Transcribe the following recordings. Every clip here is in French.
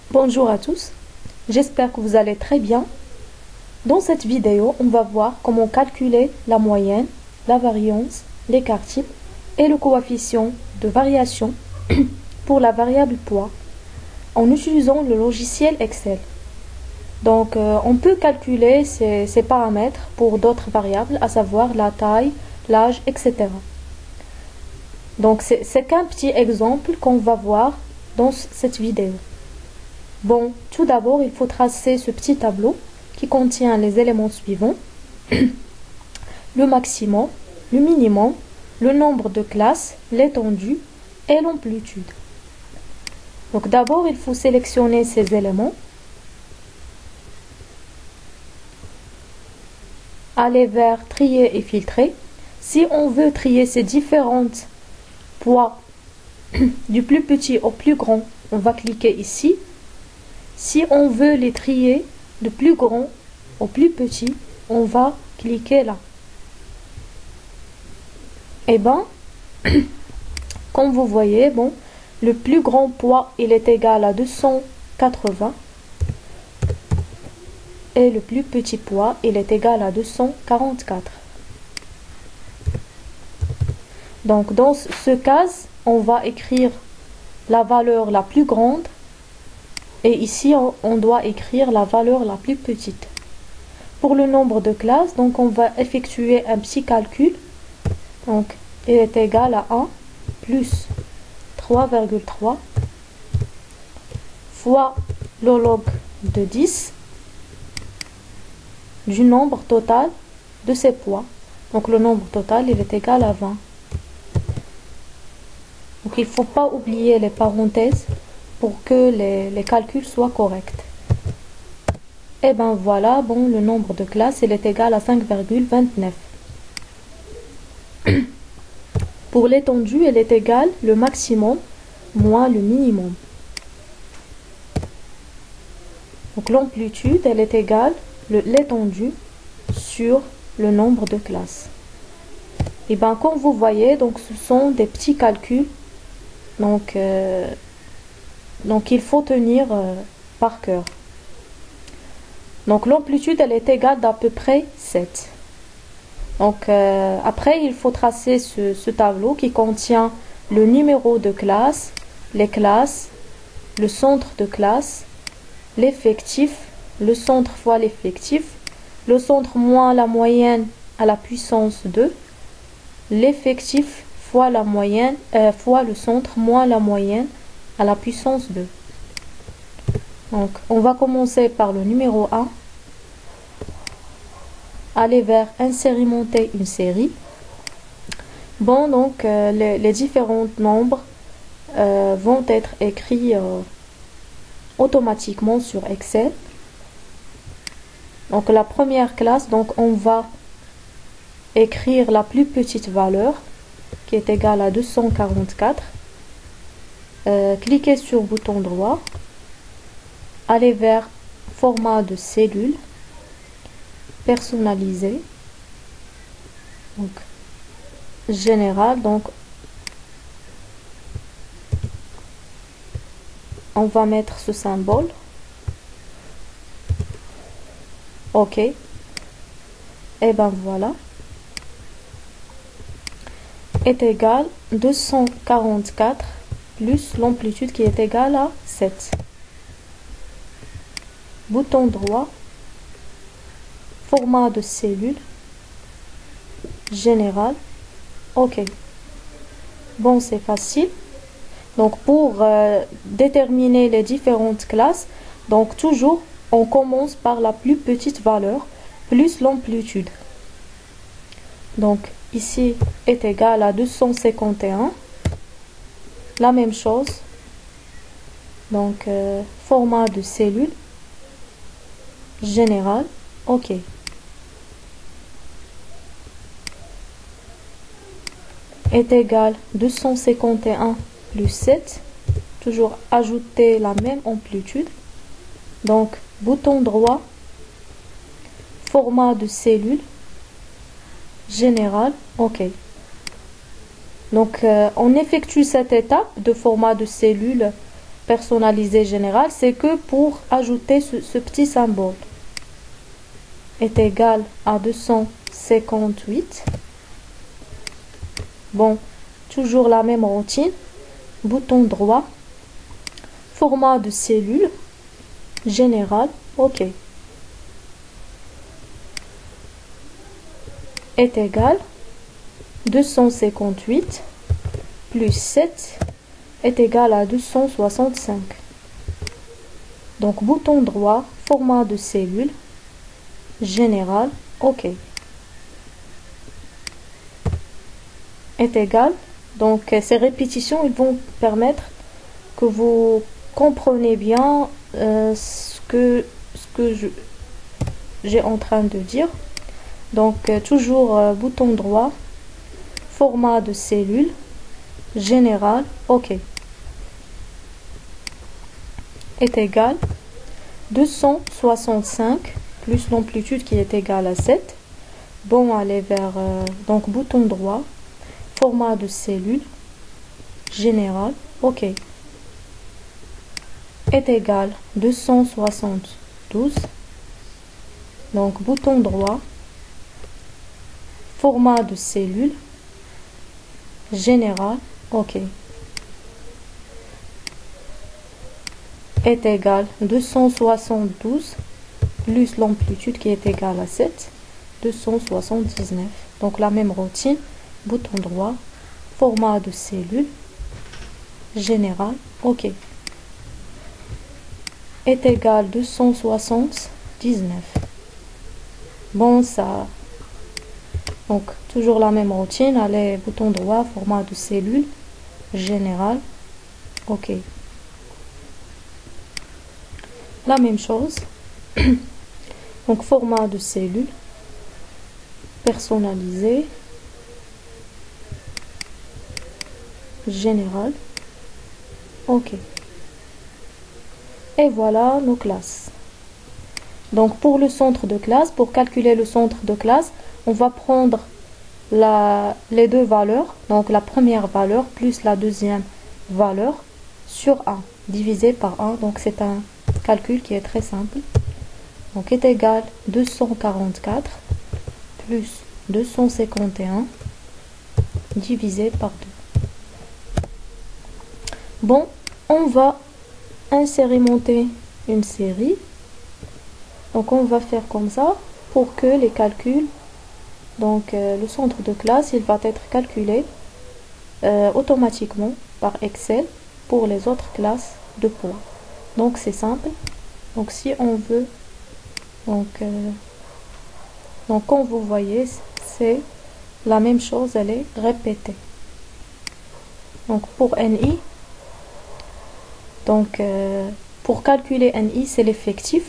Bonjour à tous, j'espère que vous allez très bien. Dans cette vidéo, on va voir comment calculer la moyenne, la variance, l'écart type et le coefficient de variation pour la variable poids en utilisant le logiciel Excel. Donc, on peut calculer ces paramètres pour d'autres variables, à savoir la taille, l'âge, etc. Donc, c'est qu'un petit exemple qu'on va voir dans cette vidéo. Bon, tout d'abord, il faut tracer ce petit tableau qui contient les éléments suivants. Le maximum, le minimum, le nombre de classes, l'étendue et l'amplitude. Donc d'abord, il faut sélectionner ces éléments. Aller vers trier et filtrer. Si on veut trier ces différents poids du plus petit au plus grand, on va cliquer ici. Si on veut les trier de plus grand au plus petit, on va cliquer là. Et ben, comme vous voyez, bon, le plus grand poids, il est égal à 280. Et le plus petit poids, il est égal à 244. Donc, dans ce cas, on va écrire la valeur la plus grande. Et ici, on doit écrire la valeur la plus petite. Pour le nombre de classes, donc on va effectuer un petit calcul. Donc, il est égal à 1 plus 3,3 fois le log de 10 du nombre total de ces poids. Donc, le nombre total, il est égal à 20. Donc, il ne faut pas oublier les parenthèses pour que les calculs soient corrects. Et ben voilà, bon, le nombre de classes, il est égal à 5,29. Pour l'étendue, elle est égale le maximum moins le minimum. Donc l'amplitude, elle est égale l'étendue sur le nombre de classes. Et bien comme vous voyez, donc ce sont des petits calculs. Donc il faut tenir par cœur. Donc l'amplitude, elle est égale d'à peu près 7. Donc après, il faut tracer ce tableau qui contient le numéro de classe, les classes, le centre de classe, l'effectif, le centre fois l'effectif, le centre moins la moyenne à la puissance 2, l'effectif fois la moyenne fois le centre moins la moyenne à la puissance 2. Donc on va commencer par le numéro 1. Aller vers insérer monter une série. Bon, donc les différents nombres vont être écrits automatiquement sur Excel. Donc la première classe, donc on va écrire la plus petite valeur qui est égale à 244. Cliquez sur le bouton droit. Aller vers format de cellule. Personnalisé, donc général, donc on va mettre ce symbole, ok, et ben voilà, est égal 244 plus l'amplitude qui est égale à 7. Bouton droit, format de cellule, général, ok. Bon, c'est facile. Donc pour déterminer les différentes classes, donc toujours on commence par la plus petite valeur plus l'amplitude. Donc ici est égal à 251. La même chose. Donc format de cellule, général, ok. Est égal 251 plus 7, toujours ajouter la même amplitude. Donc bouton droit, format de cellule, général, ok. Donc on effectue cette étape de format de cellule personnalisé général, c'est que pour ajouter ce petit symbole est égal à 258. Bon, toujours la même routine. Bouton droit, format de cellule, général, OK. Est égal 258 plus 7 est égal à 265. Donc bouton droit, format de cellule, général, OK. Est égal. Donc ces répétitions, ils vont permettre que vous comprenez bien ce que j'ai en train de dire. Donc toujours bouton droit, format de cellule, général, OK. Est égal 265 plus l'amplitude qui est égale à 7. Bon, aller vers donc bouton droit, format de cellule, général, OK. Est égal 272. Donc bouton droit, format de cellule, général, OK. Est égal 272 plus l'amplitude qui est égale à 7, 279. Donc la même routine, bouton droit, format de cellule, général, OK. Est égal 279. Bon, ça... Donc, toujours la même routine. Allez, bouton droit, format de cellule, général, OK. La même chose. Donc, format de cellule, personnalisé, général, OK. Et voilà nos classes. Donc pour le centre de classe, pour calculer le centre de classe, on va prendre les deux valeurs, donc la première valeur plus la deuxième valeur sur 1, divisé par 1. Donc c'est un calcul qui est très simple. Donc est égal 244 plus 251 divisé par 2. Bon, on va incrémenter une série. Donc on va faire comme ça pour que les calculs, donc le centre de classe, il va être calculé automatiquement par Excel pour les autres classes de poids. Donc c'est simple. Donc si on veut, donc comme vous voyez, c'est la même chose, elle est répétée. Donc pour NI, donc pour calculer NI, c'est l'effectif.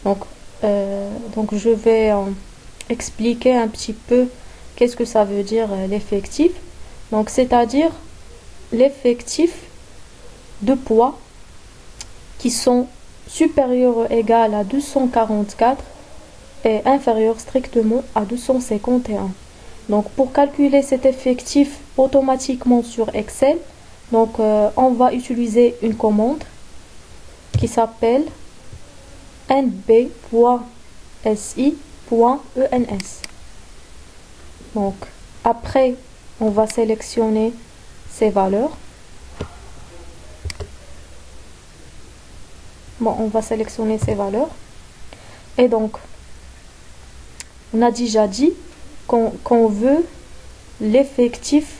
Donc je vais expliquer un petit peu qu'est-ce que ça veut dire l'effectif. Donc c'est-à-dire l'effectif de poids qui sont supérieurs ou égaux à 244 et inférieurs strictement à 251. Donc pour calculer cet effectif automatiquement sur Excel, donc on va utiliser une commande qui s'appelle nb.si.ens. Donc après on va sélectionner ces valeurs. Bon, on va sélectionner ces valeurs. Et donc on a déjà dit qu'on veut l'effectif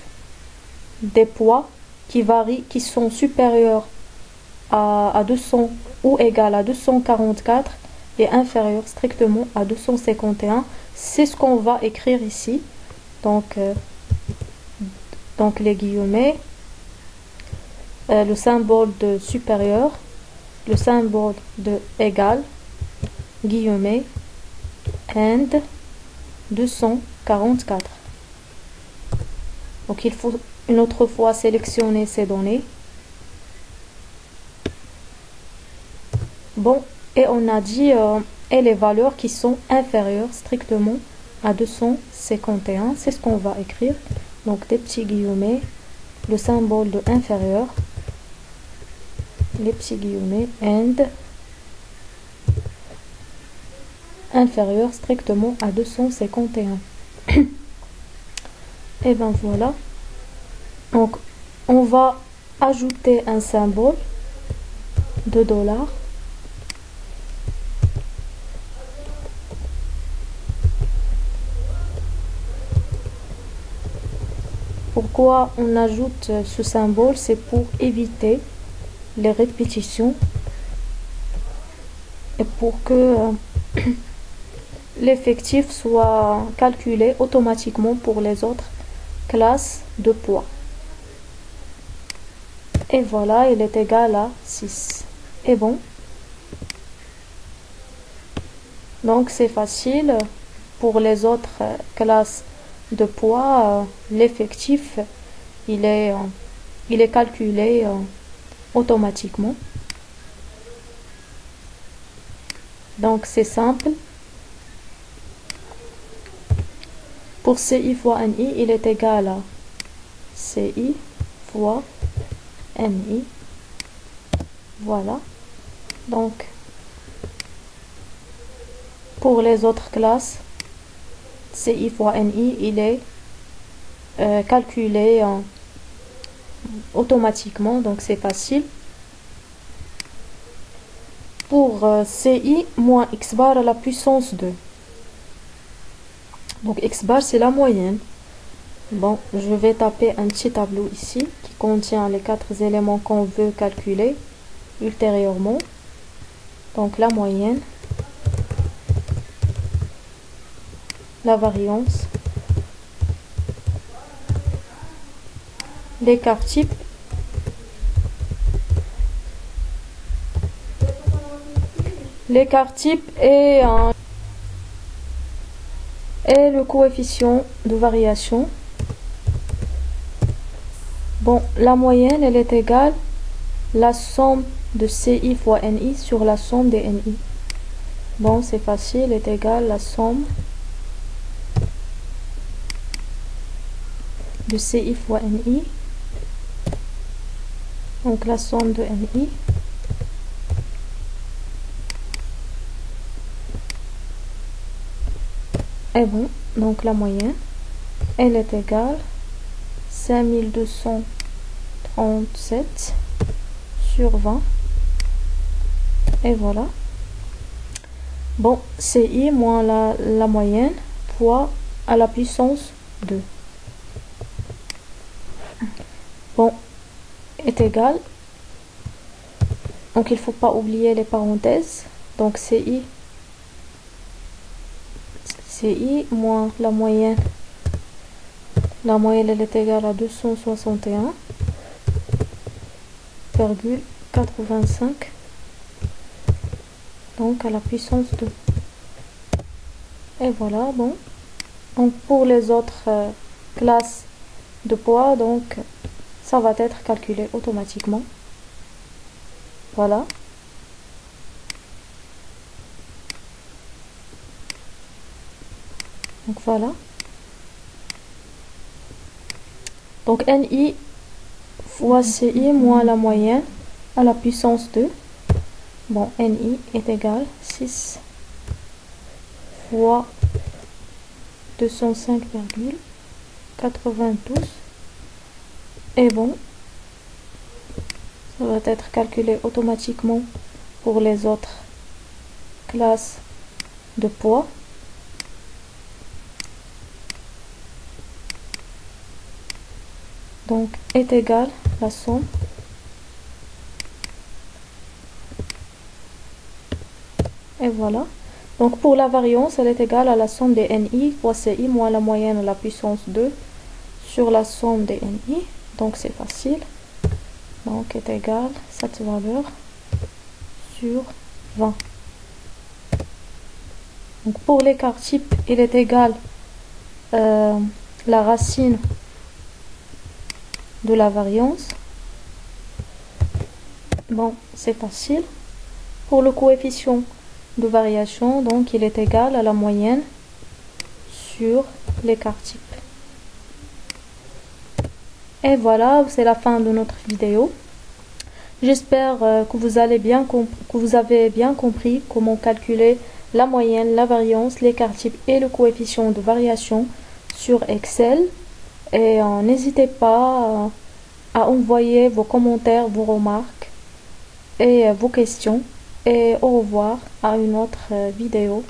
des poids qui varient, qui sont supérieurs à 200 ou égal à 244 et inférieur strictement à 251. C'est ce qu'on va écrire ici. Donc les guillemets, le symbole de supérieur, le symbole de égal, guillemets, and 244. Donc il faut une autre fois sélectionner ces données. Bon, et on a dit et les valeurs qui sont inférieures strictement à 251, c'est ce qu'on va écrire. Donc des petits guillemets, le symbole de inférieur, les petits guillemets, and inférieur strictement à 251. Et ben voilà. Donc on va ajouter un symbole de $. Pourquoi on ajoute ce symbole? C'est pour éviter les répétitions et pour que l'effectif soit calculé automatiquement pour les autres classes de poids. Et voilà, il est égal à 6. Et bon. Donc c'est facile. Pour les autres classes de poids, l'effectif il est calculé automatiquement. Donc c'est simple. Pour CI fois NI, il est égal à CI fois NI. Voilà. Donc pour les autres classes, CI fois NI, il est calculé automatiquement, donc c'est facile. Pour CI moins X bar à la puissance 2. Donc X bar c'est la moyenne. Bon, je vais taper un petit tableau ici qui contient les 4 éléments qu'on veut calculer ultérieurement. Donc la moyenne, la variance, l'écart type, et le coefficient de variation. Bon, la moyenne, elle est égale à la somme de CI fois NI sur la somme des NI. Bon, c'est facile, elle est égale à la somme de CI fois NI. Donc la somme de NI. Et bon, donc la moyenne, elle est égale à 5237 sur 20. Et voilà. Bon, CI moins la moyenne fois à la puissance 2. Bon, est égal. Donc il ne faut pas oublier les parenthèses. Donc CI moins la moyenne. La moyenne elle est égale à 261,85. Donc à la puissance 2. Et voilà, bon. Donc pour les autres classes de poids, donc ça va être calculé automatiquement. Voilà. Donc voilà. Donc NI fois CI moins la moyenne à la puissance 2. Bon, NI est égal à 6 fois 205,92. Et bon, ça va être calculé automatiquement pour les autres classes de poids. Donc est égal à la somme et voilà. Donc pour la variance, elle est égale à la somme des NI fois CI moins la moyenne à la puissance 2 sur la somme des NI. Donc c'est facile. Donc est égal à cette valeur sur 20. Donc pour l'écart type, il est égal à la racine de la variance. Bon, c'est facile. Pour le coefficient de variation, donc il est égal à la moyenne sur l'écart type. Et voilà, c'est la fin de notre vidéo. J'espère que vous avez bien compris comment calculer la moyenne, la variance, l'écart type et le coefficient de variation sur Excel. Et n'hésitez pas à envoyer vos commentaires, vos remarques et vos questions. Et au revoir à une autre vidéo.